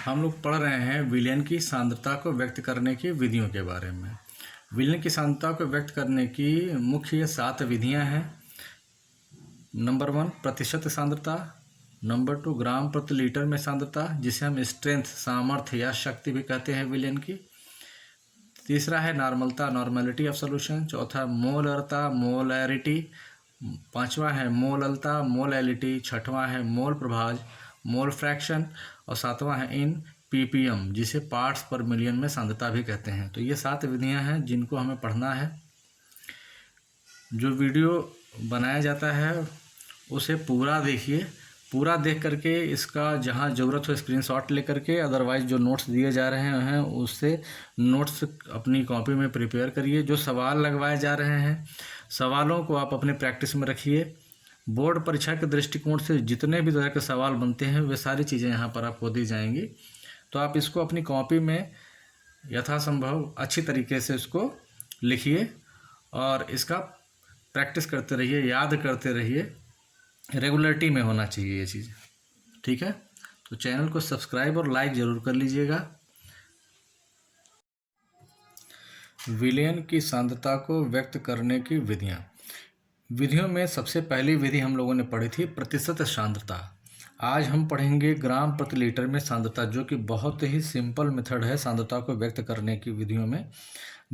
हम लोग पढ़ रहे हैं विलयन की सांद्रता को व्यक्त करने की विधियों के बारे में। विलयन की सांद्रता को व्यक्त करने की मुख्य 7 विधियां हैं। नंबर 1 प्रतिशत सांद्रता, नंबर 2 ग्राम प्रति लीटर में सांद्रता, जिसे हम स्ट्रेंथ, सामर्थ्य या शक्ति भी कहते हैं विलयन की। तीसरा है नॉर्मलता, नॉर्मेलिटी ऑफ सॉल्यूशन। चौथा मोलरता, मोलैरिटी। पांचवा है मोललता, मोलैलिटी। छठवां है मोल प्रभाज, मोल फ्रैक्शन। और सातवां है इन ppm, जिसे पार्ट्स पर मिलियन में सांद्रता भी कहते हैं। तो ये 7 विधियां हैं जिनको हमें पढ़ना है। जो वीडियो बनाया जाता है उसे पूरा देखिए, पूरा देख करके इसका जहाँ ज़रूरत हो स्क्रीनशॉट ले करके, अदरवाइज़ जो नोट्स दिए जा रहे हैं उससे नोट्स अपनी कॉपी में प्रिपेयर करिए। जो सवाल लगवाए जा रहे हैं सवालों को आप अपने प्रैक्टिस में रखिए। बोर्ड परीक्षा के दृष्टिकोण से जितने भी तरह के सवाल बनते हैं वे सारी चीज़ें यहाँ पर आपको दी जाएंगी। तो आप इसको अपनी कॉपी में यथासंभव अच्छी तरीके से इसको लिखिए और इसका प्रैक्टिस करते रहिए, याद करते रहिए। रेगुलरिटी में होना चाहिए ये चीज़, ठीक है। तो चैनल को सब्सक्राइब और लाइक ज़रूर कर लीजिएगा। विलयन की सांद्रता को व्यक्त करने की विधियों में सबसे पहली विधि हम लोगों ने पढ़ी थी प्रतिशत सांद्रता। आज हम पढ़ेंगे ग्राम प्रति लीटर में सांद्रता, जो कि बहुत ही सिंपल मेथड है सांद्रता को व्यक्त करने की विधियों में।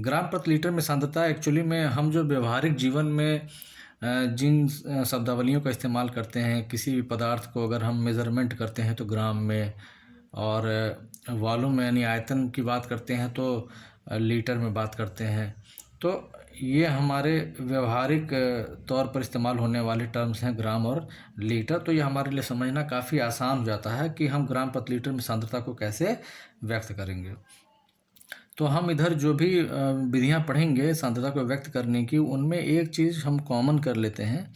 ग्राम प्रति लीटर में सांद्रता एक्चुअली में हम जो व्यवहारिक जीवन में जिन शब्दावलियों का इस्तेमाल करते हैं, किसी भी पदार्थ को अगर हम मेज़रमेंट करते हैं तो ग्राम में, और वॉल्यूम यानी आयतन की बात करते हैं तो लीटर में बात करते हैं। तो ये हमारे व्यवहारिक तौर पर इस्तेमाल होने वाले टर्म्स हैं ग्राम और लीटर। तो ये हमारे लिए समझना काफ़ी आसान हो जाता है कि हम ग्राम प्रति लीटर में सांद्रता को कैसे व्यक्त करेंगे। तो हम इधर जो भी विधियां पढ़ेंगे सांद्रता को व्यक्त करने की, उनमें एक चीज़ हम कॉमन कर लेते हैं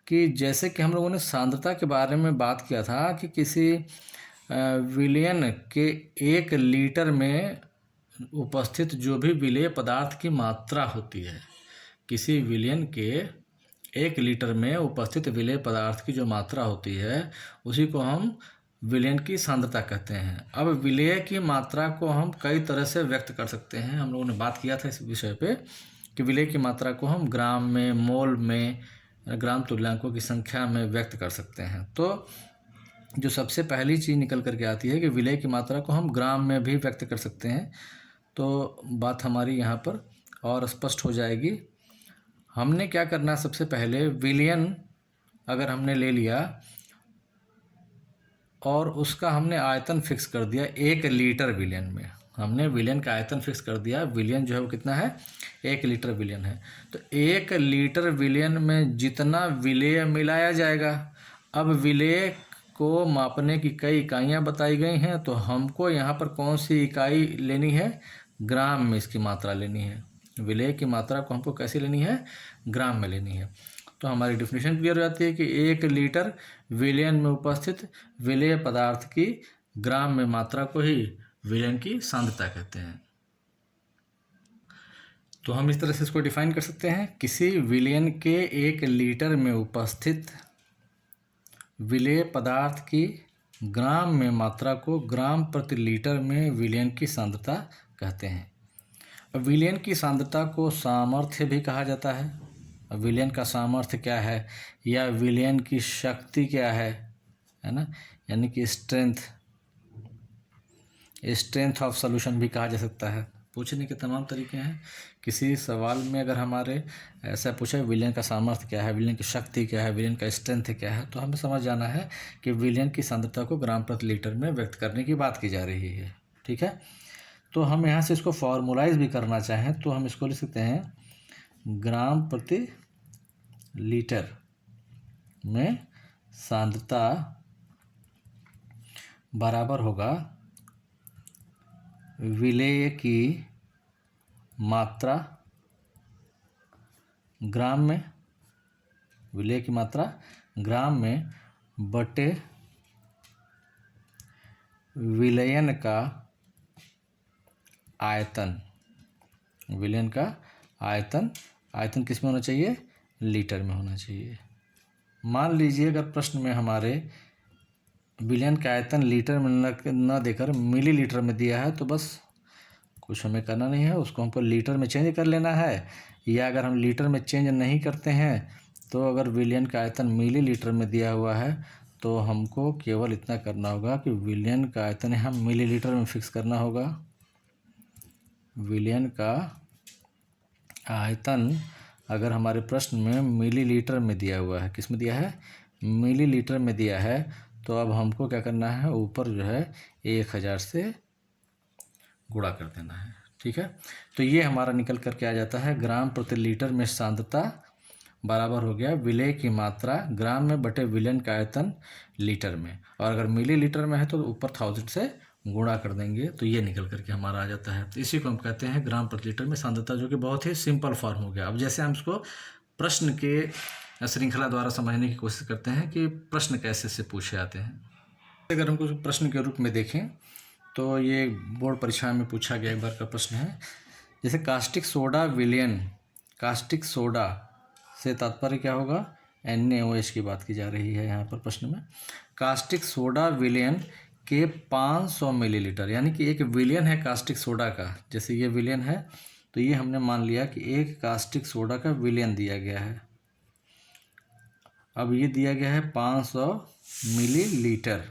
कि जैसे कि हम लोगों ने सांद्रता के बारे में बात किया था कि किसी विलयन के 1 लीटर में उपस्थित जो भी विलेय पदार्थ की मात्रा होती है, किसी विलयन के 1 लीटर में उपस्थित विलेय पदार्थ की जो मात्रा होती है उसी को हम विलयन की सांद्रता कहते हैं। अब विलेय की मात्रा को हम कई तरह से व्यक्त कर सकते हैं। हम लोगों ने बात किया था इस विषय पे कि विलेय की मात्रा को हम ग्राम में, मोल में, ग्राम तुल्यांकों की संख्या में व्यक्त कर सकते हैं। तो जो सबसे पहली चीज़ निकल करके आती है कि विलेय की मात्रा को हम ग्राम में भी व्यक्त कर सकते हैं। तो बात हमारी यहाँ पर और स्पष्ट हो जाएगी। हमने क्या करना है, सबसे पहले विलयन अगर हमने ले लिया और उसका हमने आयतन फिक्स कर दिया 1 लीटर विलयन में, हमने विलयन का आयतन फिक्स कर दिया। विलयन जो है वो कितना है, 1 लीटर विलयन है। तो 1 लीटर विलयन में जितना विलेय मिलाया जाएगा, अब विलेय को मापने की कई इकाइयाँ बताई गई हैं, तो हमको यहाँ पर कौन सी इकाई लेनी है, ग्राम में इसकी मात्रा लेनी है। विलेय की मात्रा को हमको कैसे लेनी है, ग्राम में लेनी है। तो हमारी डेफिनेशन क्लियर हो जाती है कि 1 लीटर विलयन में उपस्थित विलेय पदार्थ की ग्राम में मात्रा को ही विलयन की सांद्रता कहते हैं। तो हम इस तरह से इसको डिफाइन कर सकते हैं, किसी विलयन के 1 लीटर में उपस्थित विलेय पदार्थ की ग्राम में मात्रा को ग्राम प्रति लीटर में विलयन की सांद्रता कहते हैं। अब विलयन की सांद्रता को सामर्थ्य भी कहा जाता है। अब विलयन का सामर्थ्य क्या है या विलयन की शक्ति क्या है ना, यानी कि स्ट्रेंथ ऑफ सॉल्यूशन भी कहा जा सकता है। पूछने के तमाम तरीके हैं। किसी सवाल में अगर हमारे ऐसा पूछे विलयन का सामर्थ्य क्या है, विलयन की शक्ति क्या है, विलयन का स्ट्रेंथ क्या है, तो हमें समझ जाना है कि विलयन की सांद्रता को ग्राम प्रति लीटर में व्यक्त करने की बात की जा रही है, ठीक है। तो हम यहाँ से इसको फॉर्मुलाइज भी करना चाहें तो हम इसको लिख सकते हैं, ग्राम प्रति लीटर में सांद्रता बराबर होगा विलेय की मात्रा ग्राम में, विलेय की मात्रा ग्राम में बटे विलयन का आयतन। विलयन का आयतन किस में होना चाहिए, लीटर में होना चाहिए। मान लीजिए अगर प्रश्न में हमारे विलयन का आयतन लीटर में न देकर मिलीलीटर में दिया है, तो बस कुछ हमें करना नहीं है, उसको हमको लीटर में चेंज कर लेना है। या अगर हम लीटर में चेंज नहीं करते हैं, तो अगर विलयन का आयतन मिलीलीटर में दिया हुआ है, तो हमको केवल इतना करना होगा कि विलयन का आयतन यहाँ मिलीलीटर में फिक्स करना होगा। विलयन का आयतन अगर हमारे प्रश्न में मिलीलीटर में दिया हुआ है, किस में दिया है? मिलीलीटर में दिया है, तो अब हमको क्या करना है, ऊपर जो है 1000 से गुणा कर देना है। ठीक है, तो ये हमारा निकल कर के आ जाता है ग्राम प्रति लीटर में सांद्रता बराबर हो गया विलेय की मात्रा ग्राम में बटे विलयन का आयतन लीटर में, और अगर मिलीलीटर में है तो ऊपर 1000 से गुणा कर देंगे, तो ये निकल करके हमारा आ जाता है। तो इसी को हम कहते हैं ग्राम प्रति लीटर में सांद्रता, जो कि बहुत ही सिंपल फॉर्म हो गया। अब जैसे हम इसको प्रश्न के श्रृंखला द्वारा समझने की कोशिश करते हैं कि प्रश्न कैसे से पूछे आते हैं। अगर हम कुछ प्रश्न के रूप में देखें तो ये बोर्ड परीक्षा में पूछा गया एक बार का प्रश्न है। जैसे कास्टिक सोडा विलयन, कास्टिक सोडा से तात्पर्य क्या होगा? NaOH की बात की जा रही है यहाँ पर प्रश्न में। कास्टिक सोडा विलयन के 500 मिलीलीटर, यानी कि एक विलयन है कास्टिक सोडा का, जैसे ये विलयन है तो ये हमने मान लिया कि एक कास्टिक सोडा का विलयन दिया गया है। अब ये दिया गया है 500 मिलीलीटर।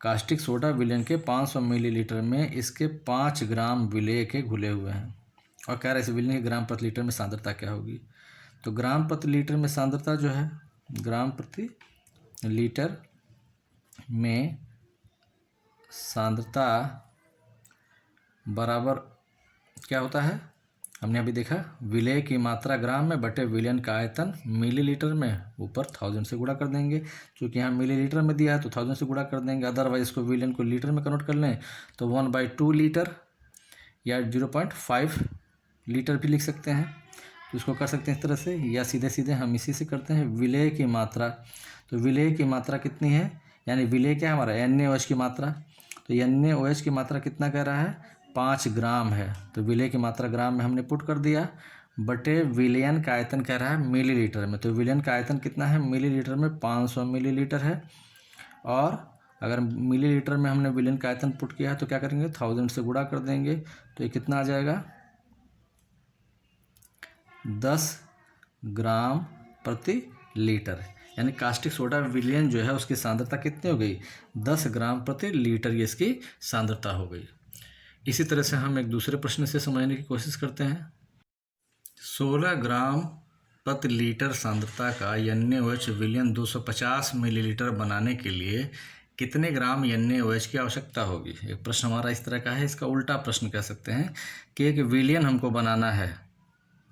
कास्टिक सोडा विलयन के 500 मिलीलीटर में इसके 5 ग्राम विलेय के घुले हुए हैं, और कह रहे हैं इस विलयन के ग्राम प्रति लीटर में सांद्रता क्या होगी। तो ग्राम प्रति लीटर में सांद्रता जो है, ग्राम प्रति लीटर में सांद्रता बराबर क्या होता है, हमने अभी देखा विलेय की मात्रा ग्राम में बटे विलयन का आयतन मिलीलीटर में, ऊपर 1000 से गुणा कर देंगे। क्योंकि यहाँ मिलीलीटर में दिया है तो 1000 से गुणा कर देंगे, अदरवाइज इसको विलयन को लीटर में कन्वर्ट कर लें तो 1/2 लीटर या 0.5 लीटर भी लिख सकते हैं। तो इसको कर सकते हैं इस तरह से, या सीधे सीधे हम इसी से करते हैं। विलेय की मात्रा, तो विलेय की मात्रा कितनी है, यानी विलेय क्या है हमारा? NaOH की मात्रा। तो NaOH की मात्रा कितना कह रहा है? 5 ग्राम है, तो विलेय की मात्रा ग्राम में हमने पुट कर दिया, बटे विलयन का आयतन कह रहा है मिलीलीटर में। तो विलयन का आयतन कितना है मिलीलीटर में? 500 मिलीलीटर है। और अगर मिलीलीटर में हमने विलयन का आयतन पुट किया है तो क्या करेंगे? 1000 से गुणा कर देंगे, तो ये कितना आ जाएगा? 10 ग्राम प्रति लीटर। यानी कास्टिक सोडा विलयन जो है उसकी सांद्रता कितनी हो गई? 10 ग्राम प्रति लीटर, ये इसकी सांद्रता हो गई। इसी तरह से हम एक दूसरे प्रश्न से समझने की कोशिश करते हैं। 16 ग्राम प्रति लीटर सांद्रता का NaOH विलयन 250 मिलीलीटर बनाने के लिए कितने ग्राम NaOH की आवश्यकता होगी? एक प्रश्न हमारा इस तरह का है। इसका उल्टा प्रश्न कह सकते हैं कि एक विलयन हमको बनाना है,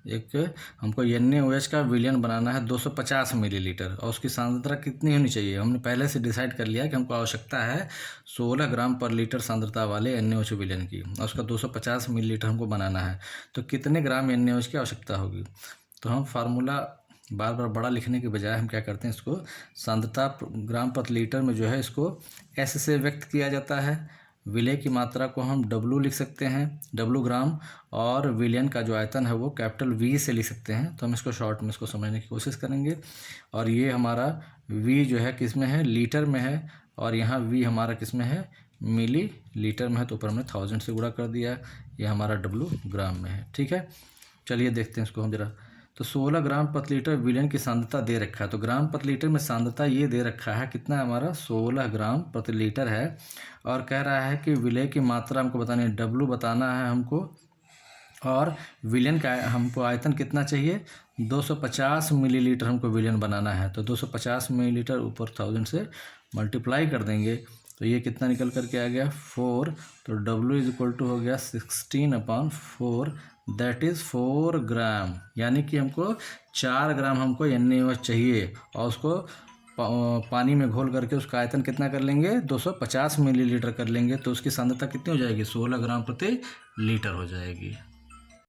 एक हमको NaOH का विलयन बनाना है 250 मिलीलीटर, और उसकी सांद्रता कितनी होनी चाहिए? हमने पहले से डिसाइड कर लिया कि हमको आवश्यकता है 16 ग्राम पर लीटर सांद्रता वाले NaOH विलयन की, और उसका 250 मिलीलीटर हमको बनाना है। तो कितने ग्राम NaOH की आवश्यकता होगी? तो हम फार्मूला बार बार बड़ा लिखने के बजाय हम क्या करते हैं, इसको सांद्रता ग्राम प्रति लीटर में जो है इसको S से व्यक्त किया जाता है। विलेय की मात्रा को हम W लिख सकते हैं, W ग्राम, और विलयन का जो आयतन है वो कैपिटल V से लिख सकते हैं। तो हम इसको शॉर्ट में इसको समझने की कोशिश करेंगे। और ये हमारा V जो है किस में है? लीटर में है, और यहाँ V हमारा किस में है? मिली लीटर में है, तो ऊपर हमने 1000 से गुणा कर दिया। ये हमारा W ग्राम में है। ठीक है, चलिए देखते हैं इसको हम जरा। तो 16 ग्राम प्रति लीटर विलयन की सांद्रता दे रखा है, तो ग्राम प्रति लीटर में सांद्रता ये दे रखा है, कितना हमारा? 16 ग्राम प्रति लीटर है। और कह रहा है कि विलेय की मात्रा हमको बतानी है, W बताना है हमको, और विलयन का हमको आयतन कितना चाहिए? 250 मिलीलीटर हमको विलयन बनाना है। तो 250 मिलीलीटर ऊपर 1000 से मल्टीप्लाई कर देंगे, तो ये कितना निकल करके आ गया? 4। तो W = हो गया 16/4, दैट इज़ 4 ग्राम। यानी कि हमको 4 ग्राम हमको NaOH चाहिए, और उसको पानी में घोल करके उसका आयतन कितना कर लेंगे? 250 मिलीलीटर कर लेंगे, तो उसकी सांद्रता कितनी हो जाएगी? 16 ग्राम प्रति लीटर हो जाएगी।